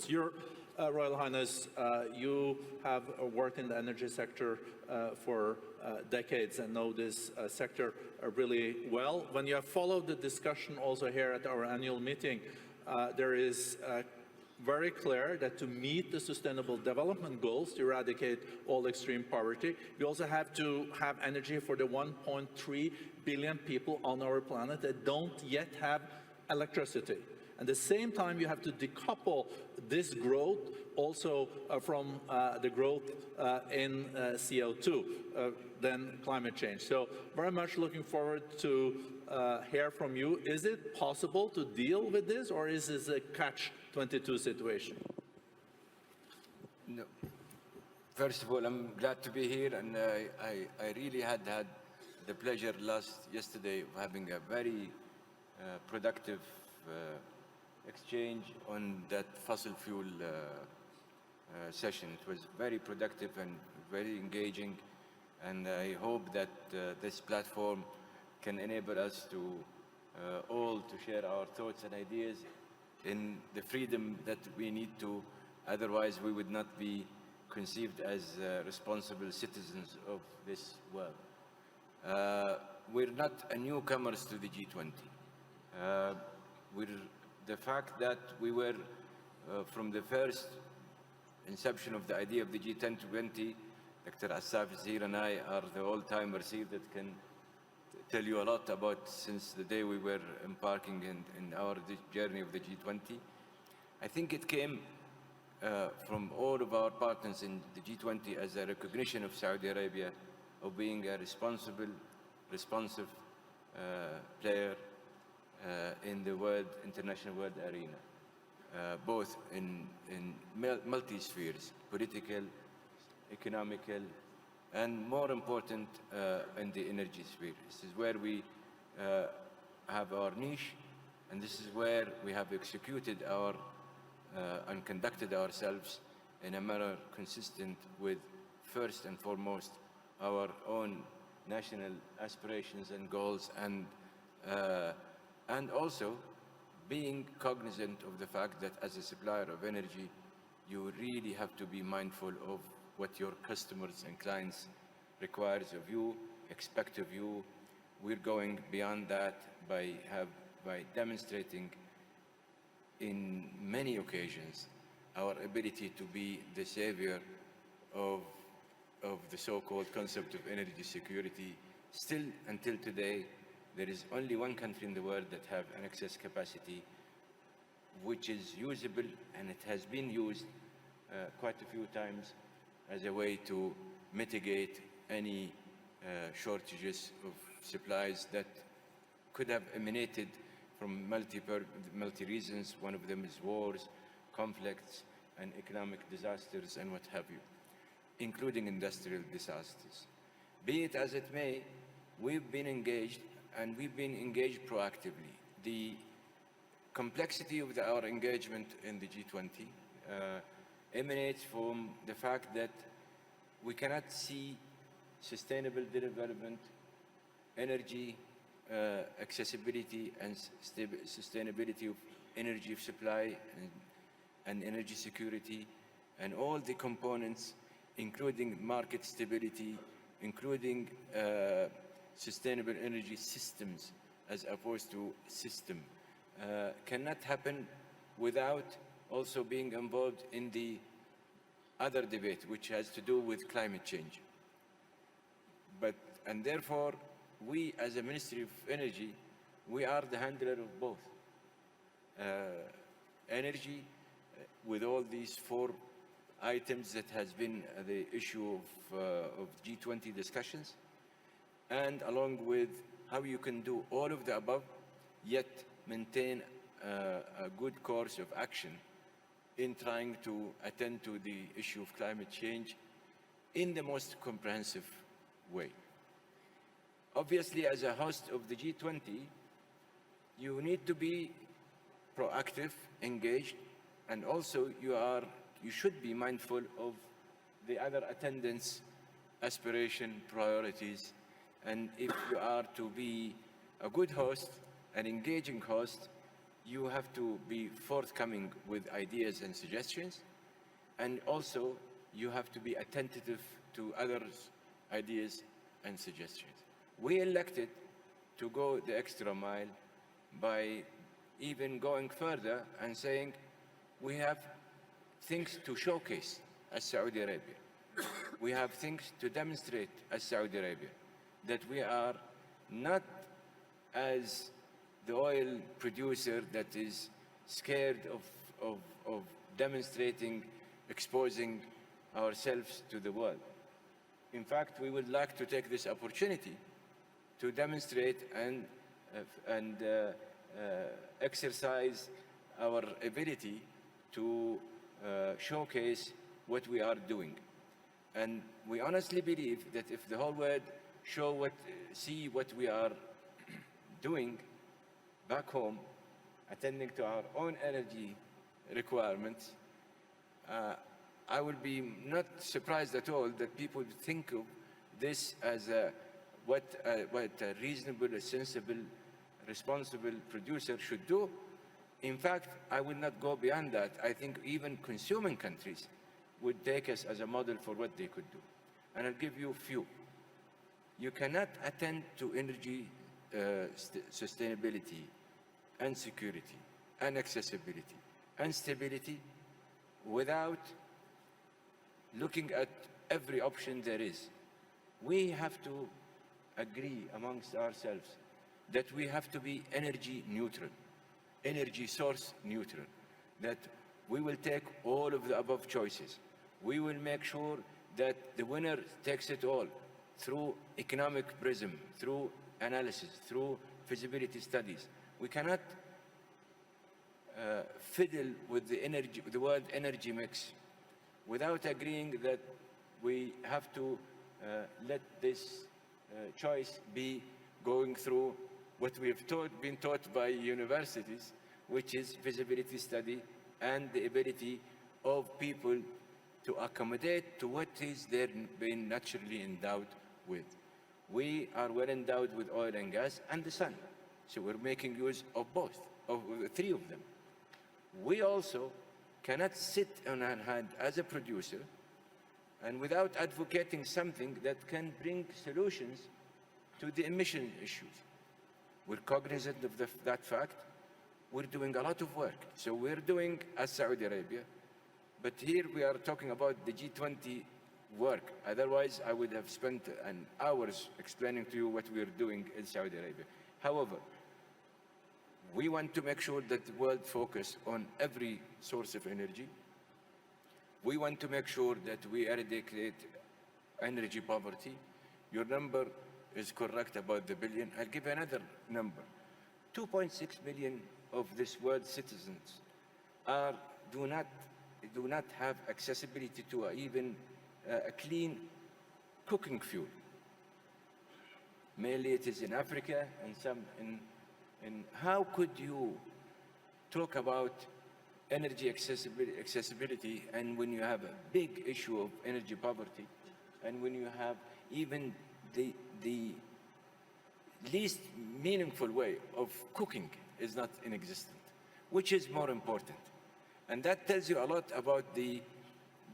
Your Royal Highness, you have worked in the energy sector for decades and know this sector really well. When you have followed the discussion also here at our annual meeting, there is very clear that to meet the Sustainable Development Goals, to eradicate all extreme poverty, we also have to have energy for the 1.3 billion people on our planet that don't yet have electricity. At the same time, you have to decouple this growth also from the growth in CO2, then climate change. So very much looking forward to hear from you. Is it possible to deal with this, or is this a catch-22 situation? No. First of all, I'm glad to be here, and I really had the pleasure yesterday of having a very productive exchange on that fossil fuel session. It was very productive and very engaging, and I hope that this platform can enable us to all to share our thoughts and ideas in the freedom that we need to, otherwise we would not be conceived as responsible citizens of this world. We're not newcomers to the G20. The fact that we were, from the first inception of the idea of the G20, Dr. Assaf is here and I are the old-timers here that can tell you a lot about since the day we were embarking in our journey of the G20. I think it came from all of our partners in the G20 as a recognition of Saudi Arabia of being a responsive player in the international world arena, both in multi-spheres, political, economical, and more important, in the energy sphere. This is where we have our niche, and this is where we have executed our and conducted ourselves in a manner consistent with, first and foremost, our own national aspirations and goals, and also being cognizant of the fact that as a supplier of energy, you really have to be mindful of what your customers and clients requires of you, expect of you. We're going beyond that by demonstrating in many occasions our ability to be the savior of the so-called concept of energy security. Still, until today, there is only one country in the world that have an excess capacity which is usable, and it has been used quite a few times as a way to mitigate any shortages of supplies that could have emanated from multi reasons. One of them is wars, conflicts, and economic disasters, and what have you, including industrial disasters. Be it as it may, we've been engaged, and we've been engaged proactively. The complexity of our engagement in the G20 emanates from the fact that we cannot see sustainable development, energy accessibility, and sustainability of energy supply and energy security, and all the components, including market stability, including sustainable energy systems as opposed to system, cannot happen without also being involved in the other debate, which has to do with climate change. And therefore, we as a Ministry of Energy, we are the handler of both. Energy, with all these 4 items that has been the issue of G20 discussions, and along with how you can do all of the above, yet maintain a good course of action in trying to attend to the issue of climate change in the most comprehensive way. Obviously, as a host of the G20, you need to be proactive, engaged, and also you should be mindful of the other attendants' aspiration, priorities, and if you are to be a good host, an engaging host, you have to be forthcoming with ideas and suggestions, and also you have to be attentive to others' ideas and suggestions. We elected to go the extra mile by even going further and saying we have things to showcase as Saudi Arabia. We have things to demonstrate as Saudi Arabia, that we are not as the oil producer that is scared of demonstrating, exposing ourselves to the world. In fact, we would like to take this opportunity to demonstrate and exercise our ability to showcase what we are doing. And we honestly believe that if the whole world see what we are doing back home, attending to our own energy requirements, I would be not surprised at all that people think of this as what a reasonable, a sensible, responsible producer should do. In fact, I would not go beyond that. I think even consuming countries would take us as a model for what they could do. And I'll give you a few. You cannot attend to energy sustainability and security and accessibility and stability without looking at every option there is. We have to agree amongst ourselves that we have to be energy neutral, energy source neutral, that we will take all of the above choices. We will make sure that the winner takes it all through economic prism, through analysis, through feasibility studies. We cannot fiddle with the world energy mix without agreeing that we have to let this choice be going through what we have been taught by universities, which is feasibility study and the ability of people to accommodate to what is they're being naturally endowed with. We are well endowed with oil and gas and the sun, so we're making use of both, of the three of them. We also cannot sit on our hand as a producer and without advocating something that can bring solutions to the emission issues. We're cognizant of that fact. We're doing a lot of work. So we're doing as Saudi Arabia, but here we are talking about the G20 work. Otherwise, I would have spent hours explaining to you what we're doing in Saudi Arabia. However, we want to make sure that the world focus on every source of energy. We want to make sure that we eradicate energy poverty. Your number is correct about the billion. I'll give another number. 2.6 million of this world's citizens do not have accessibility to even a clean cooking fuel. Mainly it is in Africa and some in how could you talk about energy accessibility and when you have a big issue of energy poverty and when you have even the least meaningful way of cooking is not in existence, which is more important. And that tells you a lot about the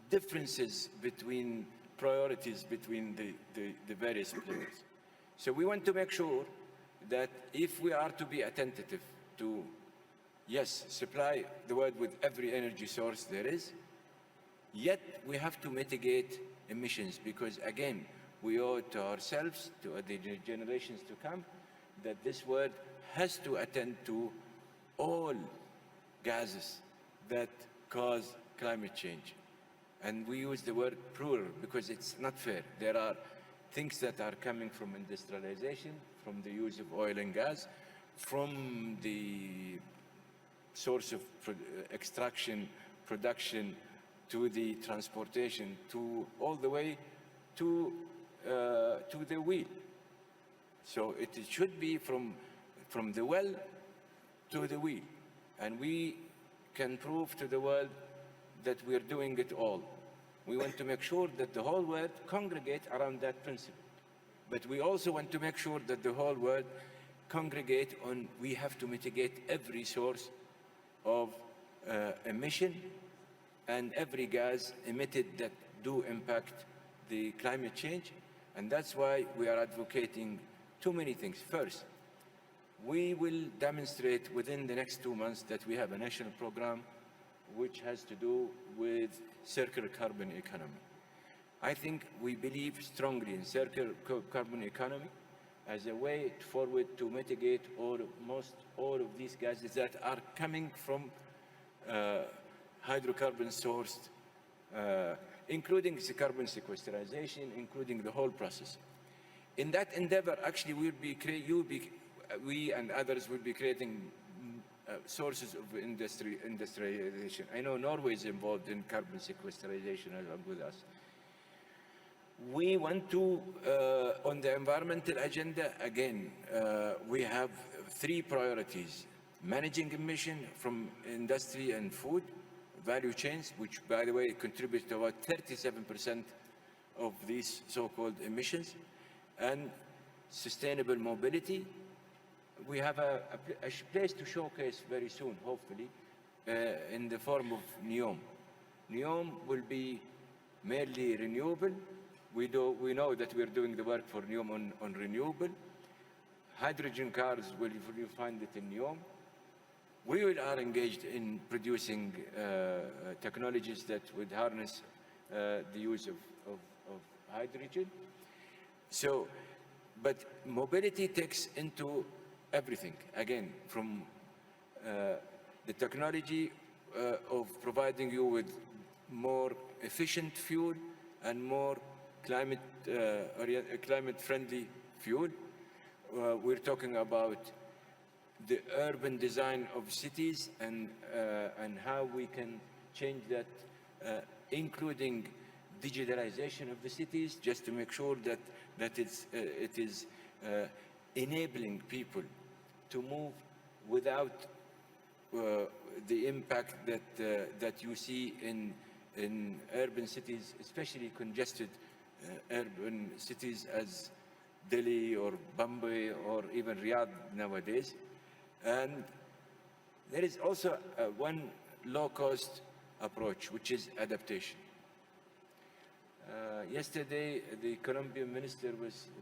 differences between priorities between the various players. So we want to make sure that if we are to be attentive to, yes, supply the world with every energy source there is, yet we have to mitigate emissions because, again, we owe it to ourselves, to the generations to come, that this world has to attend to all gases that cause climate change. And we use the word plural because it's not fair. There are things that are coming from industrialization, from the use of oil and gas, from the source of extraction, production, to the transportation, to all the way to the wheel. So it should be from the well to the wheel. And we can prove to the world that we're doing it all. We want to make sure that the whole world congregate around that principle. But we also want to make sure that the whole world congregate on we have to mitigate every source of emission and every gas emitted that do impact the climate change. And that's why we are advocating too many things. First, we will demonstrate within the next 2 months that we have a national program which has to do with circular carbon economy. I think we believe strongly in circular carbon economy as a way forward to mitigate almost all of these gases that are coming from hydrocarbon sourced, including the carbon sequestration, including the whole process. In that endeavor, actually, we and others will be creating sources of industrialization. I know Norway is involved in carbon sequestration along with us. We want to, on the environmental agenda, again, we have 3 priorities. Managing emission from industry and food value chains, which, by the way, contribute to about 37% of these so-called emissions, and sustainable mobility. We have a place to showcase very soon, hopefully, in the form of Neyom. Neyom will be mainly renewable. We know that we're doing the work for Neyom on renewable. Hydrogen cars, you find it in Neyom. We are engaged in producing technologies that would harness the use of hydrogen. So, but mobility takes into everything, again, from the technology of providing you with more efficient fuel and more climate-friendly fuel. We're talking about the urban design of cities and how we can change that, including digitalization of the cities, just to make sure that it is enabling people to move without the impact that you see in urban cities, especially congested urban cities as Delhi or Bombay or even Riyadh nowadays. And there is also one low-cost approach, which is adaptation. Yesterday, the Colombian minister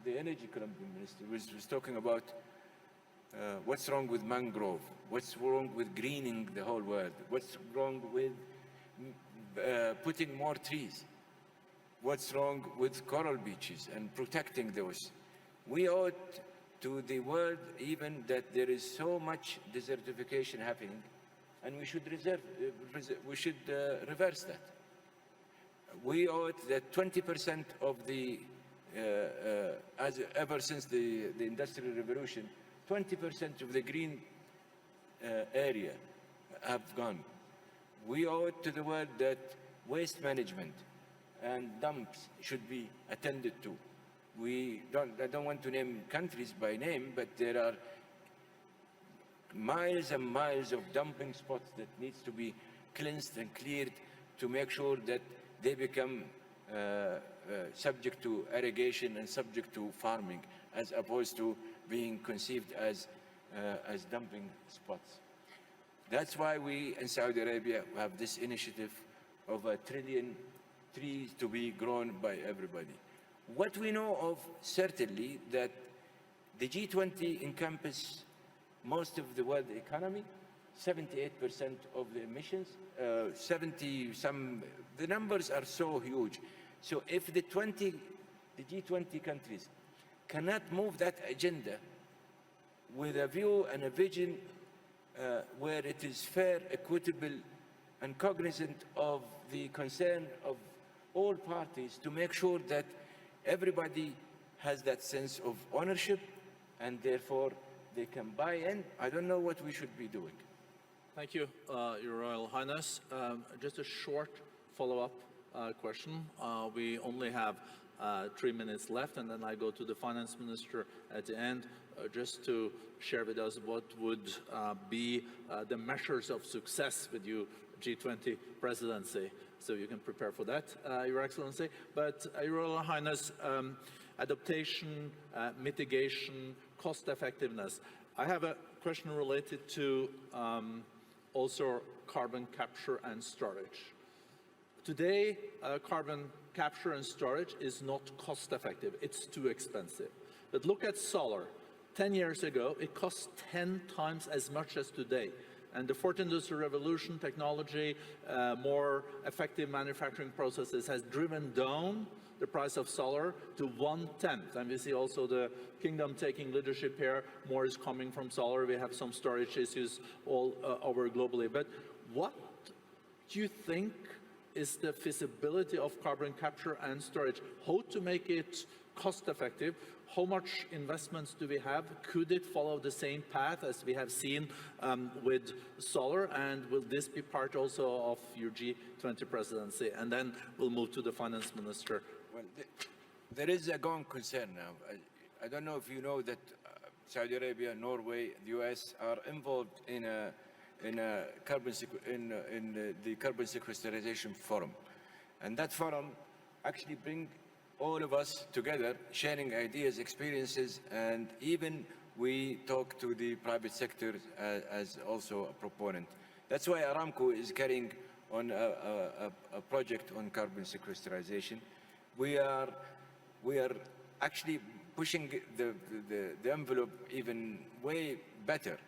the energy Colombian minister was talking about what's wrong with mangrove, what's wrong with greening the whole world, what's wrong with putting more trees, what's wrong with coral beaches and protecting those. We owe it to the world even that there is so much desertification happening, and we should reverse that. We owe it that 20% of the, ever since the Industrial Revolution, 20% of the green area have gone. We owe it to the world that waste management and dumps should be attended to. I don't want to name countries by name, but there are miles and miles of dumping spots that needs to be cleansed and cleared to make sure that they become subject to irrigation and subject to farming, as opposed to being conceived as dumping spots. That's why we in Saudi Arabia have this initiative of 1 trillion trees to be grown by everybody. What we know of certainly that the G20 encompasses most of the world economy, 78% of the emissions, the numbers are so huge. So if the G20 countries cannot move that agenda with a view and a vision where it is fair, equitable, and cognizant of the concern of all parties to make sure that everybody has that sense of ownership and therefore they can buy in, I don't know what we should be doing. Thank you, Your Royal Highness. Just a short follow-up question. We only have 3 minutes left, and then I go to the Finance Minister at the end, just to share with us what would be the measures of success with your G20 presidency. So you can prepare for that, Your Excellency. But Your Royal Highness, adaptation, mitigation, cost effectiveness. I have a question related to also carbon capture and storage. Today, carbon capture and storage is not cost effective. It's too expensive. But look at solar. 10 years ago, it cost 10 times as much as today. And the fourth industrial revolution, technology, more effective manufacturing processes has driven down the price of solar to 1/10. And we see also the kingdom taking leadership here. More is coming from solar. We have some storage issues all over globally. But what do you think is the feasibility of carbon capture and storage? How to make it cost effective? How much investments do we have? Could it follow the same path as we have seen with solar? And will this be part also of your G20 presidency? And then we'll move to the finance minister. Well, there is a going concern now. I don't know if you know that Saudi Arabia, Norway, the US are involved in the carbon sequestration forum. And that forum actually brings all of us together, sharing ideas, experiences, and even we talk to the private sector as also a proponent. That's why Aramco is carrying on a project on carbon sequestration. We are actually pushing the envelope even way better.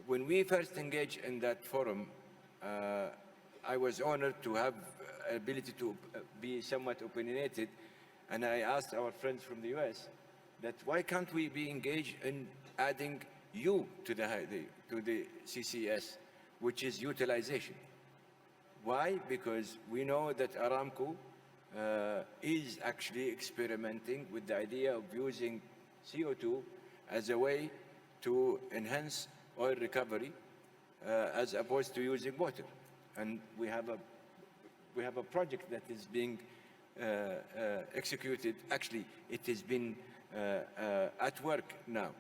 When we first engaged in that forum, I was honored to have ability to be somewhat opinionated, and I asked our friends from the US that why can't we be engaged in adding U to the CCS, which is utilization. Why? Because we know that Aramco is actually experimenting with the idea of using CO2 as a way to enhance oil recovery as opposed to using water. And we have a project that is being executed. Actually, it has been at work now.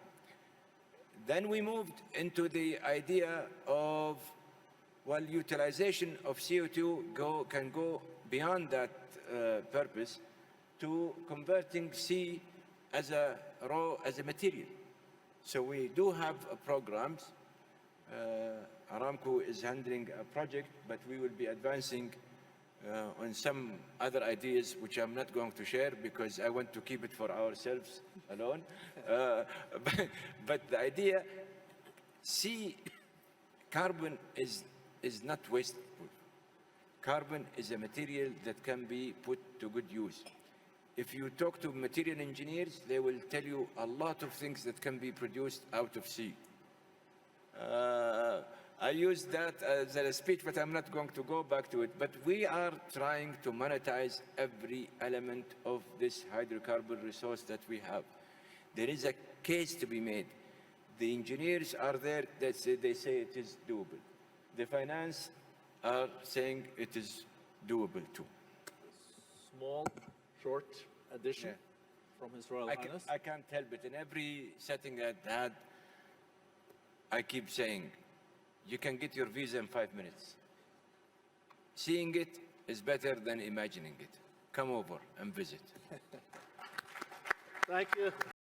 Then we moved into the idea of, well, utilization of CO2 can go beyond that purpose to converting C as a material. So we do have programs. Aramco is handling a project, but we will be advancing on some other ideas, which I'm not going to share because I want to keep it for ourselves alone. But the idea, carbon is not wasteful. Carbon is a material that can be put to good use. If you talk to material engineers, they will tell you a lot of things that can be produced out of C. I used that as a speech, but I'm not going to go back to it. But we are trying to monetize every element of this hydrocarbon resource that we have. There is a case to be made. The engineers are there, they say it is doable. The finance are saying it is doable too. Small, short addition from His Royal Highness. I can't help it. In every setting I've had, I keep saying, you can get your visa in 5 minutes. Seeing it is better than imagining it. Come over and visit. Thank you.